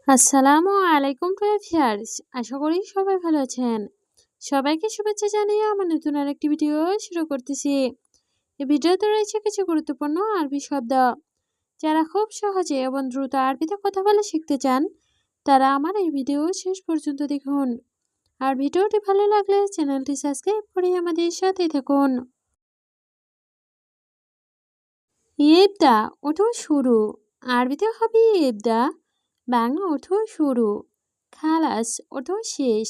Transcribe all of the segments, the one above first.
আসসালামু আলাইকুম ভিউয়ার্স, আশা করি সবাই ভালো আছেন। সবাইকে শুভেচ্ছা জানিয়ে আমার নতুন আরেকটি ভিডিও শুরু করতেছি। এই ভিডিওতে রয়েছে কিছু গুরুত্বপূর্ণ আরবি শব্দ। যারা খুব সহজে এবং দ্রুত আরবিতে কথা বলে শিখতে চান, তারা আমার এই ভিডিও শেষ পর্যন্ত দেখুন। আর ভিডিওটি ভালো লাগলে চ্যানেলটি সাবস্ক্রাইব করে আমাদের সাথে থাকুন। ইবদা অর্থ শুরু, আরবিতে হবে ইবদা, বাংলা অর্থ শুরু। খালাস অর্থ শেষ,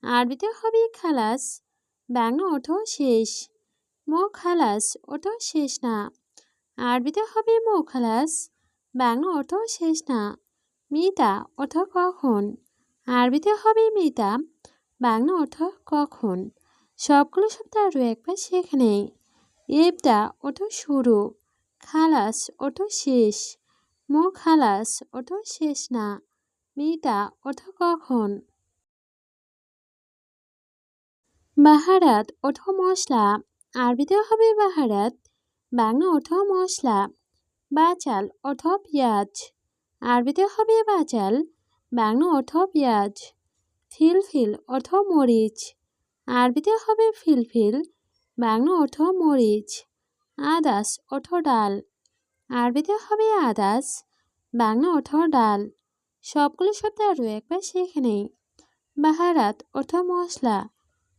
আরবিতে হবে খালাস, বাংলা অর্থ শেষ। খালাস অর্থ শেষ না, আরবিতে হবে খালাস, বাংলা অর্থ শেষ না। মিতা অর্থ কখন, আরবিতে হবে মিতা, বাংলা অর্থ কখন। সবগুলো শব্দ আরও একবার শেখে নেই। ইবদা অর্থ শুরু, খালাস অর্থ শেষ, খালাস অর্থ শেষ না, মিতা অর্থ কখন। বাহারাত অর্থ মশলা, আরবিতে হবে বাহারাত, বাংলা অর্থ মশলা। বাচাল অর্থ পেঁয়াজ, আরবিতে হবে বাচাল, বাংলা অর্থ পেঁয়াজ। ফিলফিল অর্থ মরিচ, আরবিতে হবে ফিলফিল, বাংলা অর্থ মরিচ। আদাস অর্থ ডাল, আরবিতে হবে আদাস, বাংলা অর্থ ডাল। সবগুলো শব্দ আরও একবার শিখে নেই। বাহারাত অর্থ মশলা,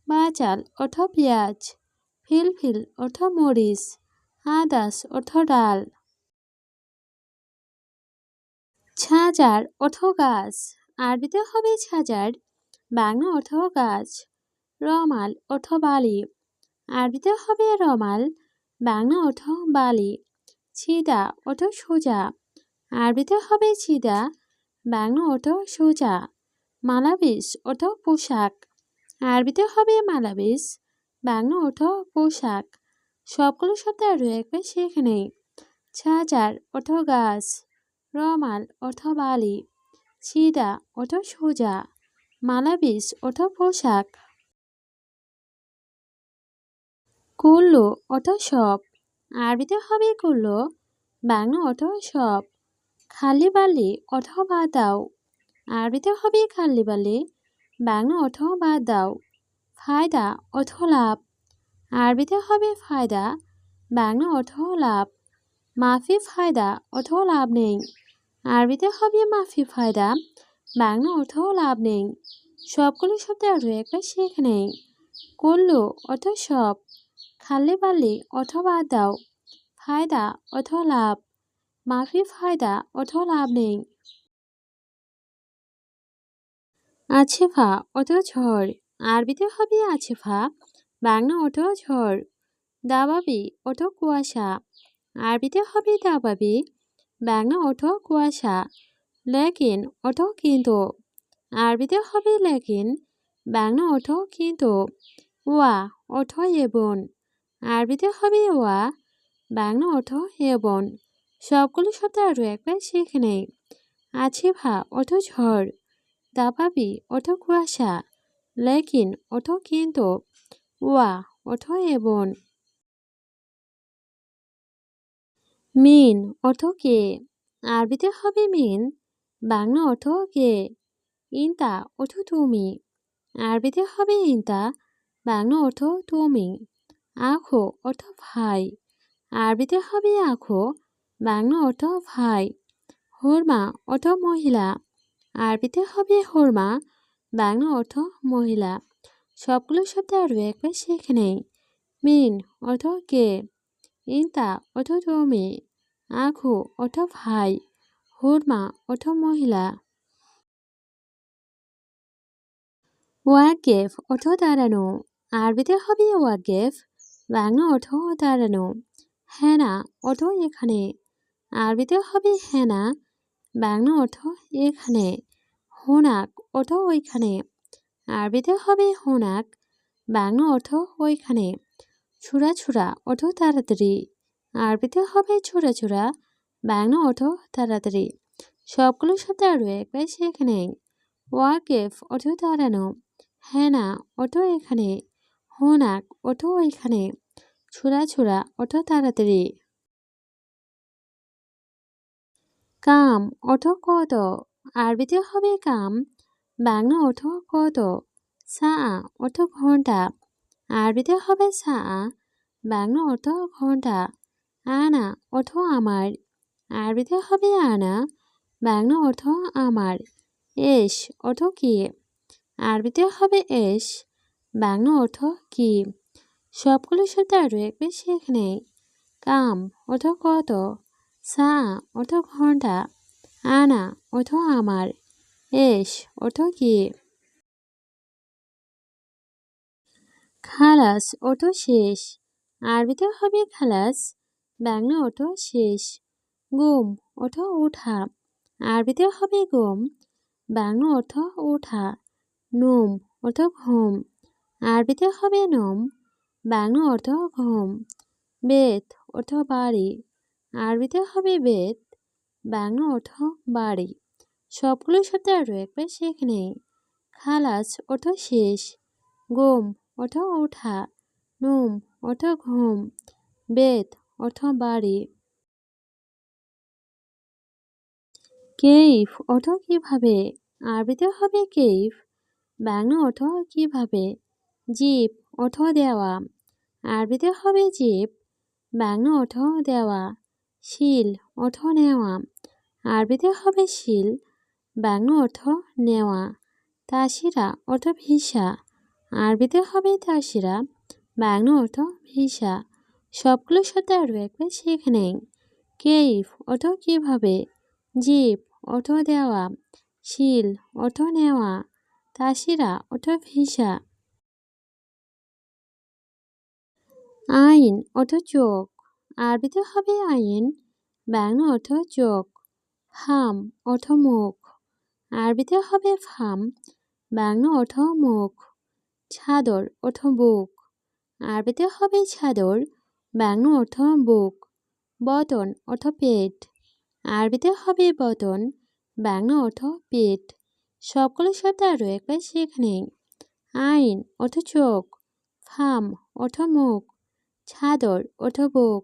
বাচাল অর্থ পেঁয়াজ, ফিলফিল অর্থ মরিচ, আদাস অর্থ ডাল। ছাজার অর্থ গাছ, আরবিতে হবে ছাজার, বাংলা অর্থ গাছ। রমাল অর্থ বালি, আরবিতে হবে রমাল, বাংলা অর্থ বালি। ছিদা অর্থ সোজা, আরবিতে হবে ছিদা, বাংলা অর্থ সোজা। মালাবিস অর্থ পোশাক, আরবিতে হবে মালাবিস, বাংলা অর্থ পোশাক। সবগুলো শব্দ আরও একবার শিখে নেই। ছাজার অর্থ গাছ, রমাল অর্থ বালি, ছিদা অর্থ সোজা, মালাবিস অর্থ পোশাক। কুল্লু অর্থ সব, আরবিতে হবে কুল্লু, বাংলা অর্থ সব। খালি বালি অর্থ বাদ দাও, আরবিতে হবে খালি বালি, বাংলা অর্থ বাদ দাও। ফায়দা অর্থ লাভ, আরবিতে হবে ফায়দা, বাংলা অর্থ লাভ। মাফি ফায়দা অর্থ লাভ নেই, আরবিতে হবে মাফি ফায়দা, বাংলা অর্থ লাভ নেই। সবগুলো শব্দ আরও একবার শিখে নেই। কুল্লু অর্থ সব, খালি বালি অর্থ বাদ দাও, ফায়দা অর্থ লাভ, মাফি ফায়দা অর্থ লাভ নেই। আছেফা অর্থ ঝড়, আরবিতে হবে আছেফা, বাংলা অর্থ ঝড়। দাবাবি অর্থ কুয়াশা, আরবিতে হবে দাবাবি, বাংলা অর্থ কুয়াশা। লেকিন অর্থ কিন্তু, আরবিতে হবে লেকিন, বাংলা অর্থ কিন্তু। ওয়া অর্থ এবং, আরবিতে হবে ওয়া, বাংলা অর্থ এবং। সবগুলো শব্দ আরও একবার শিখে নেই। আছেফা অর্থ ঝড়, দাবাবি অর্থ কুয়াশা, লেকিন অর্থ কিন্তু, ওয়া অর্থ এবং। মিন অর্থ কে, আরবিতে হবে মিন, বাংলা অর্থ কে। ইনতা অর্থ তুমি, আরবিতে হবে ইনতা, বাংলা অর্থ তুমি। আখো অর্থ ভাই, আরবিতে হবে আখো, বাংলা অর্থ ভাই। হুরমা অর্থ মহিলা, আরবিতে হবে হুরমা, বাংলা অর্থ মহিলা। সবগুলো শব্দ আরও একবার শিখে নেই। মিন অর্থ কে, ইনতা অর্থ তুমি, আখু অর্থ ভাই, হুরমা অর্থ মহিলা। ওয়াকেফ অর্থ দাঁড়ানো, আরবিতে হবে ওয়াকেফ, বাংলা অর্থ দাঁড়ানো। হেনা অর্থ এখানে, আরবিতে হবে হেনা, বাংলা অর্থ এখানে। হোনাক অর্থ ওইখানে, আরবিতে হবে হোনাক, বাংলা অর্থ ওইখানে। ছুরা ছুরা অর্থ তাড়াতাড়ি, আরবিতে হবে ছুরা ছুরা, বাংলা অর্থ তাড়াতাড়ি। সবগুলো শব্দ আরও একবার শিখে নেই। ওয়াকেফ অর্থ দাঁড়ানো, হেনা অর্থ এখানে, হোনাক অর্থ ওইখানে, ছুরা ছুরা অর্থ তাড়াতাড়ি। কাম অর্থ কত, আরবিতে হবে কাম, বাংলা অর্থ কত। সা অর্থ ঘন্টা, আরবিতে হবে সা, বাংলা অর্থ ঘন্টা। আনা অর্থ আমার, আরবিতে হবে আনা, বাংলা অর্থ আমার। এস অর্থ কি, আরবিতে হবে এস, বাংলা অর্থ কি। সবগুলো শব্দ আরও একবার শিখে নেই। কাম অর্থ কত, সা অর্থ ঘন্টা, আনা অর্থ আমার, এস অর্থ কি। খালাস অর্থ শেষ, আরবিতে হবে খালাস, বাংলা অর্থ শেষ। গুম অর্থ ওঠা, আরবিতে হবে গুম, বাংলা অর্থ ওঠা। নুম অর্থ ঘুম, আরবিতে হবে নুম, বাংলা অর্থ ঘুম। বেত অর্থ বাড়ি, আরবিতে হবে বেত, বাংলা অর্থ বাড়ি। সবগুলো শব্দ আরও একবার শিখে নেই। খালাস অর্থ শেষ, গুম অর্থ ওঠা, নুম অর্থ ঘুম, বেত অর্থ বাড়ি। কেইফ অর্থ কিভাবে, আরবিতে হবে কেইফ, বাংলা অর্থ কিভাবে। জিপ অর্থ দেওয়া, আরবিতে হবে জিপ, বাংলা অর্থ দেওয়া। শিল অর্থ নেওয়া, আরবিতে হবে শিল, বাংলা অর্থ নেওয়া। তাসিরা অর্থ ভিসা, আরবিতে হবে তাসিরা, বাংলা অর্থ ভিসা। সবগুলো শব্দ আরও একবার শিখে নেই। কেইফ অর্থ কিভাবে, জিপ অর্থ দেওয়া, শিল অর্থ নেওয়া, তাসিরা অর্থ ভিসা। আইন অর্থ চোখ, আরবিতে হবে আইন, বাংলা অর্থ চোখ। ফাম অর্থ মুখ, আরবিতে হবে ফাম, বাংলা অর্থ মুখ। চাদর অর্থ বুক, আরবিতে হবে চাদর, বাংলা অর্থ বুক। বতন অর্থ পেট, আরবিতে হবে বতন, বাংলা অর্থ পেট। সবগুলো শব্দ আরও একবার শিখে নেই। আইন অর্থ চোখ, ফাম অর্থ মুখ, চাদর অর্থ বুক,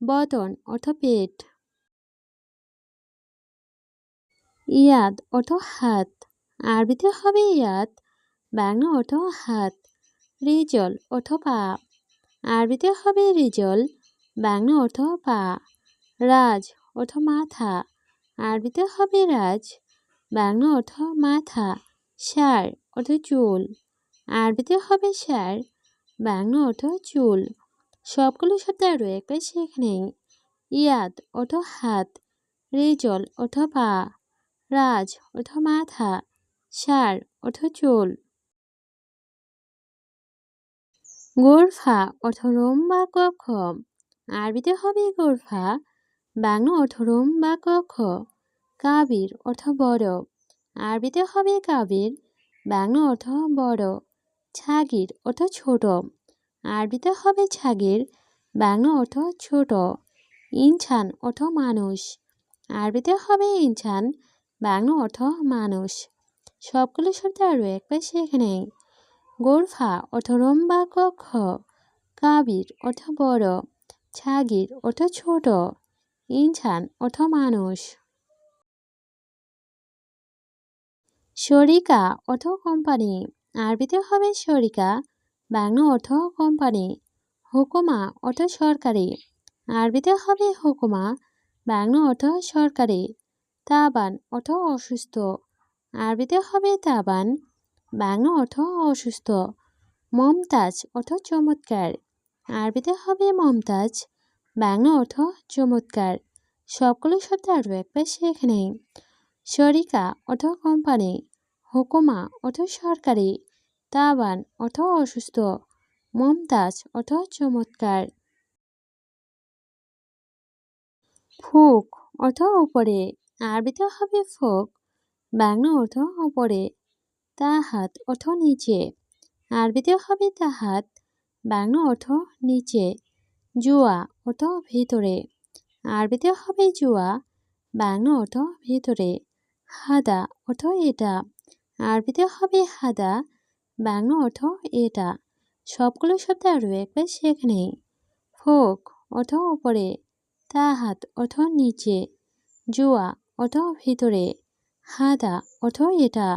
বতন অর্থ পেট। ইয়াদ অর্থ হাত, আরবিতে হবে ইয়াদ, বাংলা অর্থ হাত। রিজল অর্থ পা, আরবিতে হবে রিজল, বাংলা অর্থ পা। রাজ অর্থ মাথা, আরবিতে হবে রাজ, বাংলা অর্থ মাথা। ষাঁড় অর্থ চুল, আরবিতে হবে ষাঁড়, বাংলা অর্থ চুল। সবগুলো শব্দ আরও একবার শিখে নেই। ইয়াদ অর্থ হাত, রিজল অর্থ পা, রাজ অর্থ মাথা, ষাঁড় অর্থ চুল। গোরফা অর্থ রোম বা কক্ষ, আরবিতে হবে গোরফা, বাংলা অর্থ রোম বা কক্ষ। কাবির অর্থ বড়, আরবিতে হবে কাবির, বাংলা অর্থ বড়। ছাগির অর্থ ছোট, আরবিতে হবে ছাগির, বাংলা অর্থ ছোট। ইনসান অর্থ মানুষ, আরবিতে হবে ইনসান, বাংলা অর্থ মানুষ। সবগুলো শব্দ আরও একবার শিখে নেই। গোরফা অর্থ রোম বা কক্ষ, কাবির অর্থ বড়, ছাগির অর্থ ছোট, ইনসান অর্থ মানুষ। শরিকা অর্থ কোম্পানি, আরবিতে হবে শরিকা, বাংলা অর্থ কোম্পানি। হুকুমা অর্থ সরকারি, আরবিতে হবে হুকুমা, বাংলা অর্থ সরকারি। তাবান অর্থ অসুস্থ, আরবিতে হবে তাবান, বাংলা অর্থ অসুস্থ। মমতাজ অর্থ চমৎকার, আরবিতে হবে মমতাজ, বাংলা অর্থ চমৎকার। সবগুলো শব্দ আরও একবার শিখে নেই। শরিকা অর্থ কোম্পানি, হুকুমা অর্থ সরকারি, তাবান অর্থ অসুস্থ, মমতাজ অর্থ চমৎকার। ফুক অর্থ উপরে, আরবিতে হবে ফুক, বাংলা অর্থ উপরে। তাহাত অর্থ নিচে, আরবিতে হবে তাহাত, বাংলা অর্থ নিচে। জুয়া অর্থ ভিতরে, আরবিতে হবে জুয়া, বাংলা অর্থ ভিতরে। হাদা অর্থ এটা, আরবিতে হবে হাদা, বাংলা অর্থ এটা। সবগুলো শব্দ আরও একবার শিখে নেই। ফোক অর্থ উপরে, তাহাত অর্থ নিচে, জুয়া অর্থ ভিতরে, হাদা অর্থ এটা।